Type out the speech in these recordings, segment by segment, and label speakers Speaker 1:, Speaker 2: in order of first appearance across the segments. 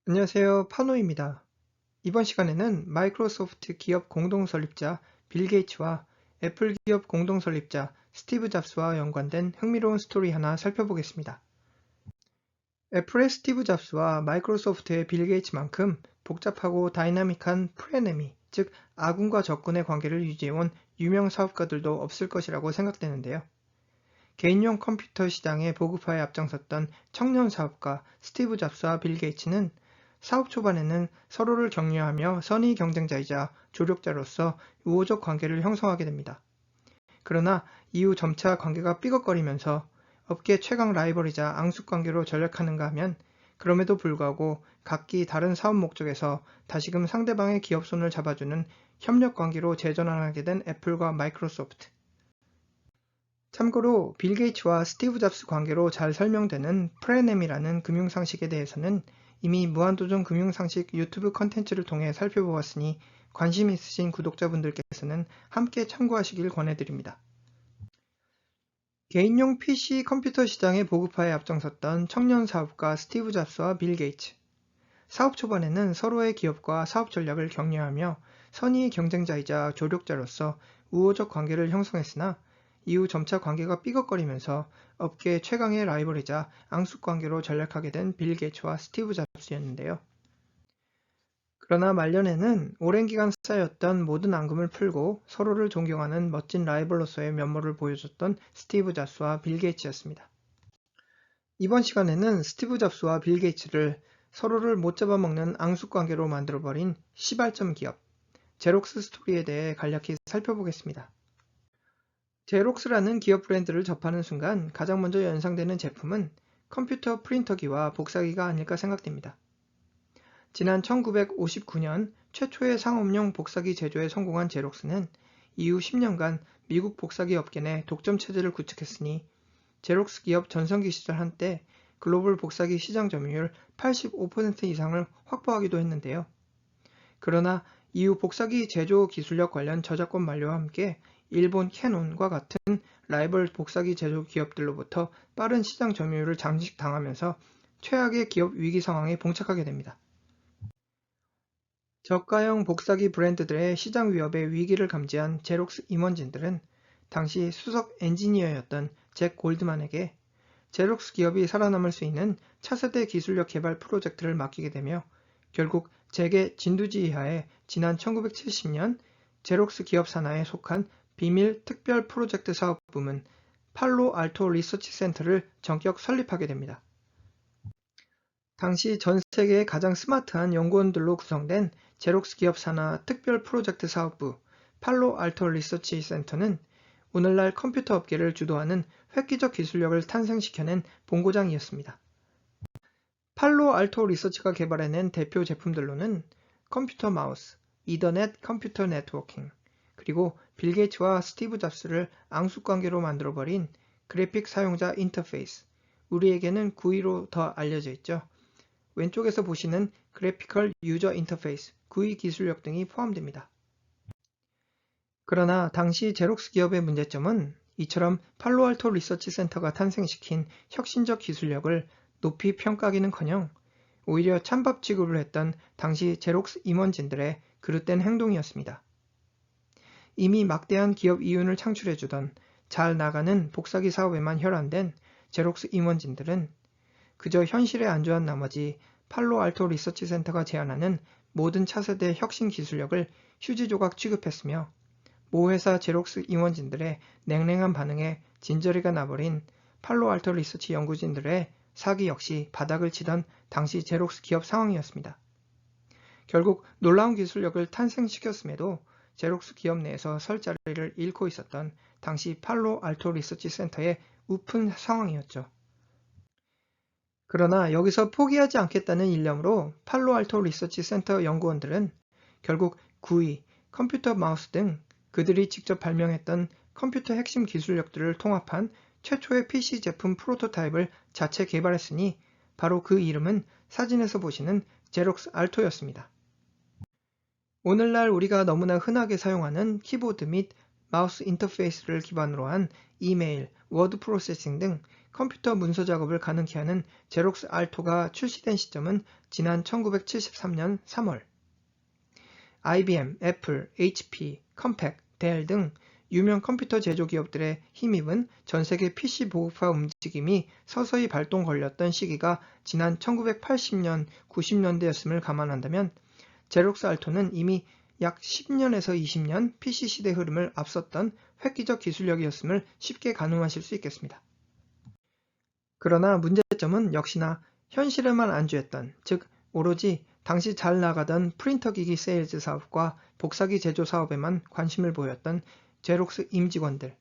Speaker 1: 안녕하세요. 파노입니다. 이번 시간에는 마이크로소프트 기업 공동설립자 빌 게이츠와 애플 기업 공동설립자 스티브 잡스와 연관된 흥미로운 스토리 하나 살펴보겠습니다. 애플의 스티브 잡스와 마이크로소프트의 빌 게이츠만큼 복잡하고 다이나믹한 프레네미, 즉 아군과 적군의 관계를 유지해온 유명 사업가들도 없을 것이라고 생각되는데요. 개인용 컴퓨터 시장의 보급화에 앞장섰던 청년 사업가 스티브 잡스와 빌 게이츠는 사업 초반에는 서로를 격려하며 선의 경쟁자이자 조력자로서 우호적 관계를 형성하게 됩니다. 그러나 이후 점차 관계가 삐걱거리면서 업계 최강 라이벌이자 앙숙 관계로 전락하는가 하면 그럼에도 불구하고 각기 다른 사업 목적에서 다시금 상대방의 기업 손을 잡아주는 협력 관계로 재전환하게 된 애플과 마이크로소프트. 참고로 빌 게이츠와 스티브 잡스 관계로 잘 설명되는 프레넴이라는 금융상식에 대해서는 이미 무한도전 금융상식 유튜브 컨텐츠를 통해 살펴보았으니 관심 있으신 구독자분들께서는 함께 참고하시길 권해드립니다. 개인용 PC 컴퓨터 시장의 보급화에 앞장섰던 청년 사업가 스티브 잡스와 빌 게이츠. 사업 초반에는 서로의 기업과 사업 전략을 격려하며 선의의 경쟁자이자 조력자로서 우호적 관계를 형성했으나 이후 점차 관계가 삐걱거리면서 업계 최강의 라이벌이자 앙숙 관계로 전락하게 된 빌 게이츠와 스티브 잡스였는데요. 그러나 말년에는 오랜 기간 쌓였던 모든 앙금을 풀고 서로를 존경하는 멋진 라이벌로서의 면모를 보여줬던 스티브 잡스와 빌 게이츠였습니다. 이번 시간에는 스티브 잡스와 빌 게이츠를 서로를 못 잡아먹는 앙숙 관계로 만들어버린 시발점 기업, 제록스 스토리에 대해 간략히 살펴보겠습니다. 제록스라는 기업 브랜드를 접하는 순간 가장 먼저 연상되는 제품은 컴퓨터 프린터기와 복사기가 아닐까 생각됩니다. 지난 1959년 최초의 상업용 복사기 제조에 성공한 제록스는 이후 10년간 미국 복사기 업계 내 독점 체제를 구축했으니 제록스 기업 전성기 시절 한때 글로벌 복사기 시장 점유율 85% 이상을 확보하기도 했는데요. 그러나 이후 복사기 제조 기술력 관련 저작권 만료와 함께 일본 캐논과 같은 라이벌 복사기 제조 기업들로부터 빠른 시장 점유율을 장식당하면서 최악의 기업 위기 상황에 봉착하게 됩니다. 저가형 복사기 브랜드들의 시장 위협의 위기를 감지한 제록스 임원진들은 당시 수석 엔지니어였던 잭 골드만에게 제록스 기업이 살아남을 수 있는 차세대 기술력 개발 프로젝트를 맡기게 되며 결국 잭의 진두지휘하에 지난 1970년 제록스 기업 산하에 속한 비밀 특별 프로젝트 사업 부문 팔로 알토 리서치 센터를 전격 설립하게 됩니다. 당시 전 세계의 가장 스마트한 연구원들로 구성된 제록스 기업 산하 특별 프로젝트 사업부 팔로 알토 리서치 센터는 오늘날 컴퓨터 업계를 주도하는 획기적 기술력을 탄생시켜낸 본고장이었습니다. 팔로 알토 리서치가 개발해낸 대표 제품들로는 컴퓨터 마우스, 이더넷 컴퓨터 네트워킹, 그리고 빌 게이츠와 스티브 잡스를 앙숙관계로 만들어버린 그래픽 사용자 인터페이스, 우리에게는 GUI로 더 알려져 있죠. 왼쪽에서 보시는 그래피컬 유저 인터페이스, GUI 기술력 등이 포함됩니다. 그러나 당시 제록스 기업의 문제점은 이처럼 팔로알토 리서치 센터가 탄생시킨 혁신적 기술력을 높이 평가하기는커녕 오히려 찬밥 취급을 했던 당시 제록스 임원진들의 그릇된 행동이었습니다. 이미 막대한 기업 이윤을 창출해주던 잘 나가는 복사기 사업에만 혈안된 제록스 임원진들은 그저 현실에 안주한 나머지 팔로알토 리서치 센터가 제안하는 모든 차세대 혁신 기술력을 휴지 조각 취급했으며 모 회사 제록스 임원진들의 냉랭한 반응에 진저리가 나버린 팔로알토 리서치 연구진들의 사기 역시 바닥을 치던 당시 제록스 기업 상황이었습니다. 결국 놀라운 기술력을 탄생시켰음에도 제록스 기업 내에서 설 자리를 잃고 있었던 당시 팔로알토 리서치 센터의 우픈 상황이었죠. 그러나 여기서 포기하지 않겠다는 일념으로 팔로알토 리서치 센터 연구원들은 결국 GUI, 컴퓨터 마우스 등 그들이 직접 발명했던 컴퓨터 핵심 기술력들을 통합한 최초의 PC 제품 프로토타입을 자체 개발했으니 바로 그 이름은 사진에서 보시는 제록스 알토였습니다. 오늘날 우리가 너무나 흔하게 사용하는 키보드 및 마우스 인터페이스를 기반으로 한 이메일, 워드 프로세싱 등 컴퓨터 문서 작업을 가능케 하는 제록스 알토가 출시된 시점은 지난 1973년 3월. IBM, 애플, HP, 컴팩, 델 등 유명 컴퓨터 제조 기업들의 힘입은 전세계 PC 보급화 움직임이 서서히 발동 걸렸던 시기가 지난 1980년, 90년대였음을 감안한다면 제록스 알토는 이미 약 10년에서 20년 PC 시대 흐름을 앞섰던 획기적 기술력이었음을 쉽게 가늠하실 수 있겠습니다. 그러나 문제점은 역시나 현실에만 안주했던, 즉 오로지 당시 잘 나가던 프린터 기기 세일즈 사업과 복사기 제조 사업에만 관심을 보였던 제록스 임직원들.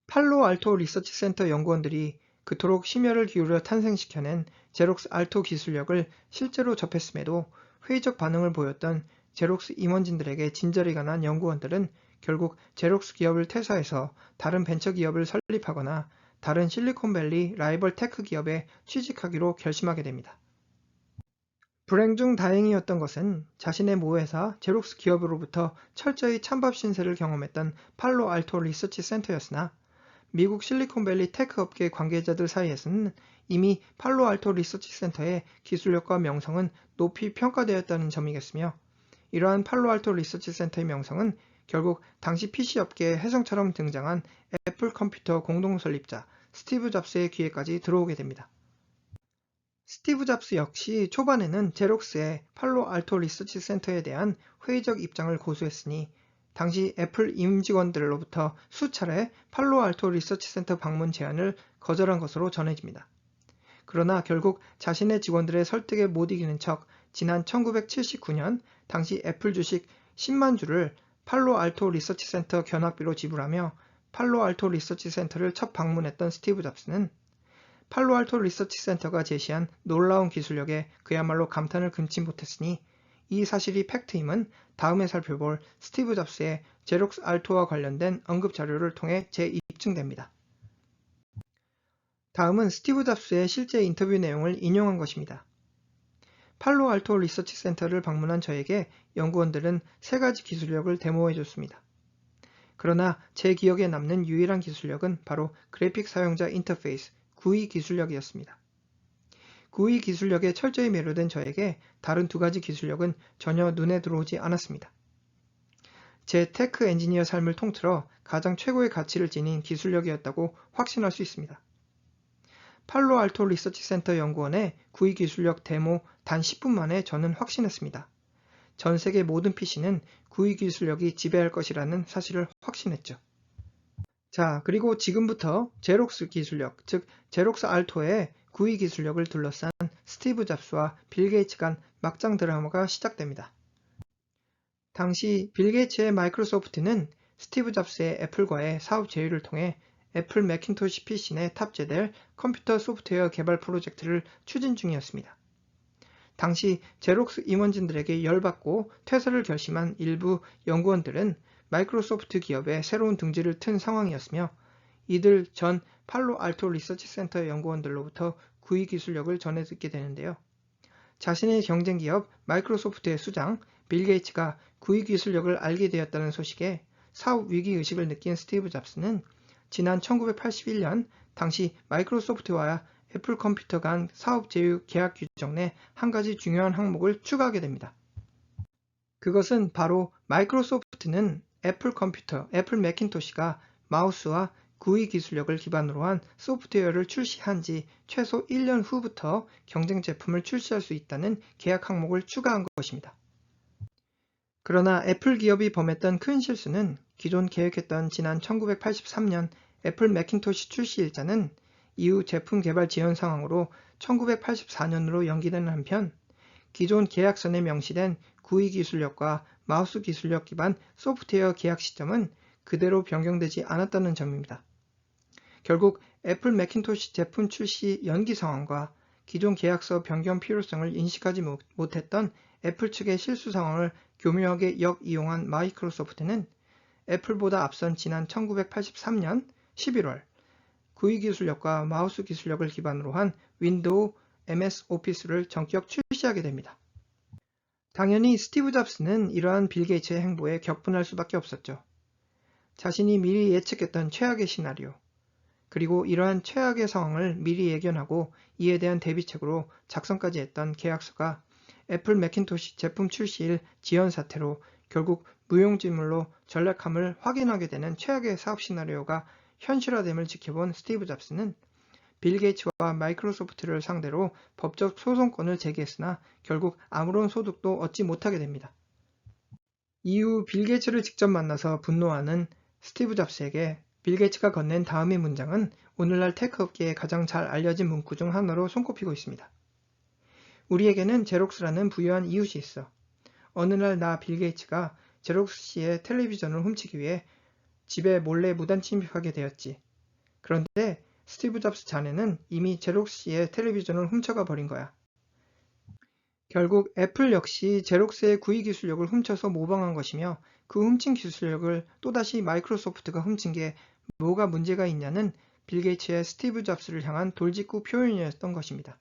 Speaker 1: 팔로 알토 리서치 센터 연구원들이 그토록 심혈을 기울여 탄생시켜낸 제록스 알토 기술력을 실제로 접했음에도 회의적 반응을 보였던 제록스 임원진들에게 진저리 관한 연구원들은 결국 제록스 기업을 퇴사해서 다른 벤처 기업을 설립하거나 다른 실리콘밸리 라이벌 테크 기업에 취직하기로 결심하게 됩니다. 불행 중 다행이었던 것은 자신의 모회사 제록스 기업으로부터 철저히 찬밥 신세를 경험했던 팔로 알토 리서치 센터였으나 미국 실리콘밸리 테크 업계 관계자들 사이에서는 이미 팔로 알토 리서치 센터의 기술력과 명성은 높이 평가되었다는 점이겠으며, 이러한 팔로 알토 리서치 센터의 명성은 결국 당시 PC 업계의 혜성처럼 등장한 애플 컴퓨터 공동 설립자 스티브 잡스의 귀에까지 들어오게 됩니다. 스티브 잡스 역시 초반에는 제록스의 팔로 알토 리서치 센터에 대한 회의적 입장을 고수했으니 당시 애플 임직원들로부터 수차례 팔로 알토 리서치 센터 방문 제안을 거절한 것으로 전해집니다. 그러나 결국 자신의 직원들의 설득에 못 이기는 척 지난 1979년 당시 애플 주식 10만 주를 팔로 알토 리서치 센터 견학비로 지불하며 팔로 알토 리서치 센터를 첫 방문했던 스티브 잡스는 팔로 알토 리서치 센터가 제시한 놀라운 기술력에 그야말로 감탄을 금치 못했으니 이 사실이 팩트임은 다음에 살펴볼 스티브 잡스의 제록스 알토와 관련된 언급 자료를 통해 재입증됩니다. 다음은 스티브 잡스의 실제 인터뷰 내용을 인용한 것입니다. 팔로 알토 리서치 센터를 방문한 저에게 연구원들은 3가지 기술력을 데모해줬습니다. 그러나 제 기억에 남는 유일한 기술력은 바로 그래픽 사용자 인터페이스, GUI 기술력이었습니다. GUI 기술력에 철저히 매료된 저에게 다른 2가지 기술력은 전혀 눈에 들어오지 않았습니다. 제 테크 엔지니어 삶을 통틀어 가장 최고의 가치를 지닌 기술력이었다고 확신할 수 있습니다. 팔로 알토 리서치 센터 연구원의 GUI 기술력 데모 단 10분 만에 저는 확신했습니다. 전 세계 모든 PC는 GUI 기술력이 지배할 것이라는 사실을 확신했죠. 자, 그리고 지금부터 제록스 기술력, 즉 제록스 알토의 GUI 기술력을 둘러싼 스티브 잡스와 빌 게이츠 간 막장 드라마가 시작됩니다. 당시 빌 게이츠의 마이크로소프트는 스티브 잡스의 애플과의 사업 제휴를 통해 애플 매킨토시 PC 내 탑재될 컴퓨터 소프트웨어 개발 프로젝트를 추진 중이었습니다. 당시 제록스 임원진들에게 열받고 퇴사를 결심한 일부 연구원들은 마이크로소프트 기업에 새로운 둥지를 튼 상황이었으며, 이들 전 팔로 알토 리서치 센터 연구원들로부터 GUI 기술력을 전해 듣게 되는데요. 자신의 경쟁 기업 마이크로소프트의 수장 빌 게이츠가 GUI 기술력을 알게 되었다는 소식에 사업 위기의식을 느낀 스티브 잡스는 지난 1981년 당시 마이크로소프트와 애플 컴퓨터 간 사업 제휴 계약 규정 내 한 가지 중요한 항목을 추가하게 됩니다. 그것은 바로 마이크로소프트는 애플 컴퓨터, 애플 매킨토시가 마우스와 GUI 기술력을 기반으로 한 소프트웨어를 출시한 지 최소 1년 후부터 경쟁 제품을 출시할 수 있다는 계약 항목을 추가한 것입니다. 그러나 애플 기업이 범했던 큰 실수는 기존 계획했던 지난 1983년 애플 매킨토시 출시 일자는 이후 제품 개발 지연 상황으로 1984년으로 연기되는 한편, 기존 계약서에 명시된 GUI 기술력과 마우스 기술력 기반 소프트웨어 계약 시점은 그대로 변경되지 않았다는 점입니다. 결국 애플 매킨토시 제품 출시 연기 상황과 기존 계약서 변경 필요성을 인식하지 못했던 애플 측의 실수 상황을 교묘하게 역이용한 마이크로소프트는 애플보다 앞선 지난 1983년 11월 GUI 기술력과 마우스 기술력을 기반으로 한 윈도우 MS 오피스를 전격 출시하게 됩니다. 당연히 스티브 잡스는 이러한 빌 게이츠의 행보에 격분할 수밖에 없었죠. 자신이 미리 예측했던 최악의 시나리오, 그리고 이러한 최악의 상황을 미리 예견하고 이에 대한 대비책으로 작성까지 했던 계약서가 애플 매킨토시 제품 출시일 지연 사태로 결국 무용지물로 전락함을 확인하게 되는 최악의 사업 시나리오가 현실화됨을 지켜본 스티브 잡스는 빌 게이츠와 마이크로소프트를 상대로 법적 소송권을 제기했으나 결국 아무런 소득도 얻지 못하게 됩니다. 이후 빌 게이츠를 직접 만나서 분노하는 스티브 잡스에게 빌 게이츠가 건넨 다음의 문장은 오늘날 테크 업계에 가장 잘 알려진 문구 중 하나로 손꼽히고 있습니다. 우리에게는 제록스라는 부유한 이웃이 있어. 어느 날 나 빌 게이츠가 제록스 씨의 텔레비전을 훔치기 위해 집에 몰래 무단 침입하게 되었지. 그런데 스티브 잡스 자네는 이미 제록스 씨의 텔레비전을 훔쳐가 버린 거야. 결국 애플 역시 제록스의 구이 기술력을 훔쳐서 모방한 것이며 그 훔친 기술력을 또다시 마이크로소프트가 훔친 게 뭐가 문제가 있냐는 빌 게이츠의 스티브 잡스를 향한 돌직구 표현이었던 것입니다.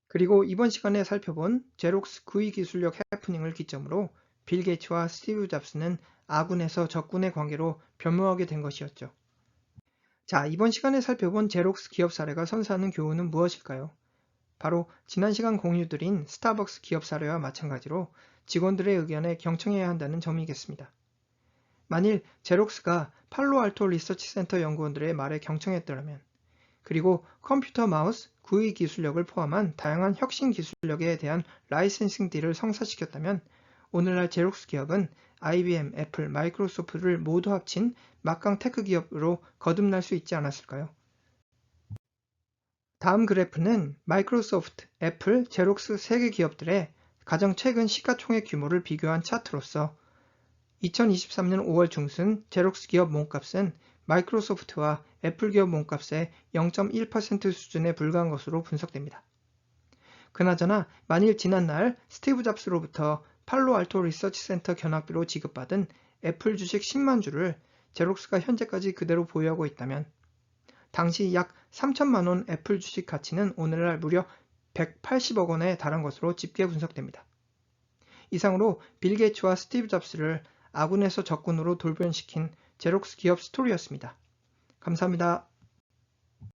Speaker 1: 그리고 이번 시간에 살펴본 제록스 구이 기술력 해프닝을 기점으로 빌 게이츠와 스티브 잡스는 아군에서 적군의 관계로 변모하게 된 것이었죠. 자, 이번 시간에 살펴본 제록스 기업 사례가 선사하는 교훈은 무엇일까요? 바로 지난 시간 공유드린 스타벅스 기업 사례와 마찬가지로 직원들의 의견에 경청해야 한다는 점이겠습니다. 만일 제록스가 팔로알토 리서치 센터 연구원들의 말에 경청했더라면, 그리고 컴퓨터 마우스 구의 기술력을 포함한 다양한 혁신 기술력에 대한 라이센싱 딜을 성사시켰다면 오늘날 제록스 기업은 IBM, 애플, 마이크로소프트를 모두 합친 막강 테크 기업으로 거듭날 수 있지 않았을까요? 다음 그래프는 마이크로소프트, 애플, 제록스 3개 기업들의 가장 최근 시가총액 규모를 비교한 차트로서 2023년 5월 중순 제록스 기업 몸값은 마이크로소프트와 애플 기업 몸값의 0.1% 수준에 불과한 것으로 분석됩니다. 그나저나 만일 지난날 스티브 잡스로부터 팔로알토 리서치 센터 견학비로 지급받은 애플 주식 10만 주를 제록스가 현재까지 그대로 보유하고 있다면 당시 약 3천만 원 애플 주식 가치는 오늘날 무려 180억 원에 달한 것으로 집계 분석됩니다. 이상으로 빌 게이츠와 스티브 잡스를 아군에서 적군으로 돌변시킨 제록스 기업 스토리였습니다. 감사합니다.